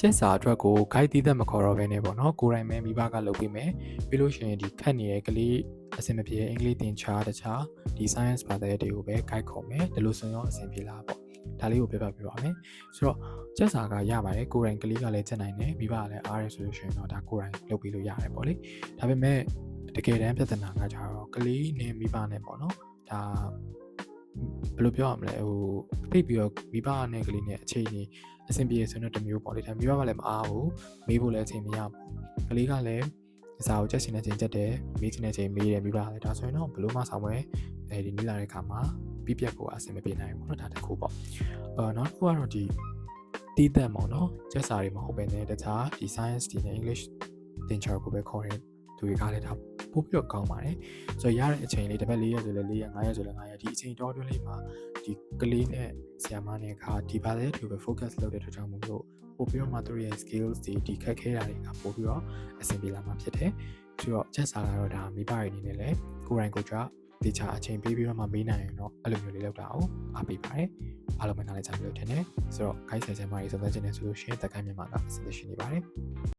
ကျက်စာအတွက်ကို guide တည်သက်မခေါ်တော့ဘဲနဲ့ပေါ့နော်ကိုယ်တိုင်ပဲမိဘကလုပ်ပေးမယ်ပြီးလို့ရှိရင်ဒီခက်နေတဲ့ကလေးအဆင်မပြေအင်္ဂလိပ်သင်ချားတခြားဒီ science ဘာသာရပ်တွေကိုပဲ guide ခေါ်မယ်ဒီလိုဆိုရင်အဆင်ပြေလားပေါ့ဒါလေးကိုပြပြပြပါမယ်ဆိုတော့ကျက်စာကရပါတယ်ကိုယ်တိုင်ကလေးကလည်းချက်နိုင်တယ်မိဘကလည်းအားရဆိုလို့ရှိရင်တော့ဒါကိုယ်တိုင်လုပ်ပြီးလို့ရတယ်ပေါ့လေဒါပေမဲ့တကယ်တမ်းပြဿနာကကြတော့ကလေးနဲ့မိဘနဲ့ပေါ့နော်ဒါဘယ်လိုပြောရမလဲတိတ်ပြီးတော့မိဘနဲ့ကလေးနဲ့အခြေအနေအဆင်ပြေဆိုတော့တမျိုးပေါ့လေဒါမိဘကလည်းမအားဘူးမေးဖို့လည်းအချိန်မရဘူးကလေးကလည်းစာကိုချက်ရှင်တဲ့ချိန်ချက်တယ်မေးချင်တဲ့ချိန်မေးတယ်မိဘကလည်းဒါဆိုရင်တော့ဘယ်လိုမှဆောင်ပွဲဒီနေ့လာတဲ့ခါမှာပြီးပြတ်ဖို့အဆင်မပြေနိုင်ဘူးပေါ့နော်ဒါတစ်ခုပေါ့နောက်တစ်ခုကတော့ဒီတီးသက်ပေါ့နော်ချက်စာတွေမဟုတ်ဘဲနဲ့တခြားဒီ science ဒီနဲ့ English သင်ချာကိုပဲခေါ်တဲ့သူတွေကလည်းဒါပို့ပြီးတော့ကောင်းပါတယ်ဆိုတော့ရတဲ့အချိန်လေးတစ်ပတ်4ရက်ဆိုလဲ4ရက်5ရက်ဆိုလဲ5ရက်ဒီအချိန်တော်တွင်းလေးမှာဒီကလေးနဲ့ဆရာမနဲ့ကဒီဘာသာတွေပဲ focus လုပ်တဲ့အတွက်ကြောင့်မို့လို့ပို့ပြီးတော့မှသူရဲ့ skills တွေဒီခက်ခဲတာတွေကပို့ပြီးတော့အဆင်ပြေလာမှာဖြစ်တယ်ဆိုတော့ချက်စာကတော့ဒါမိဘတွေအနေနဲ့လည်းကိုယ်တိုင်ကိုယ်ကြတေချာအချိန်ပေးပြီးတော့မှမေးနိုင်ရင်တော့အဲ့လိုမျိုးလေးလုပ်တာအောင်အားပေးပါတယ်အားလုံးပဲနားလည်ကြပြီလို့ထင်တယ်ဆိုတော့ guide ဆရာဆရာမတွေစုံစမ်းခြင်းနဲ့ဆိုလို့ရှိရင်တက်ကိုင်းမြန်မာက solution နေပါတယ်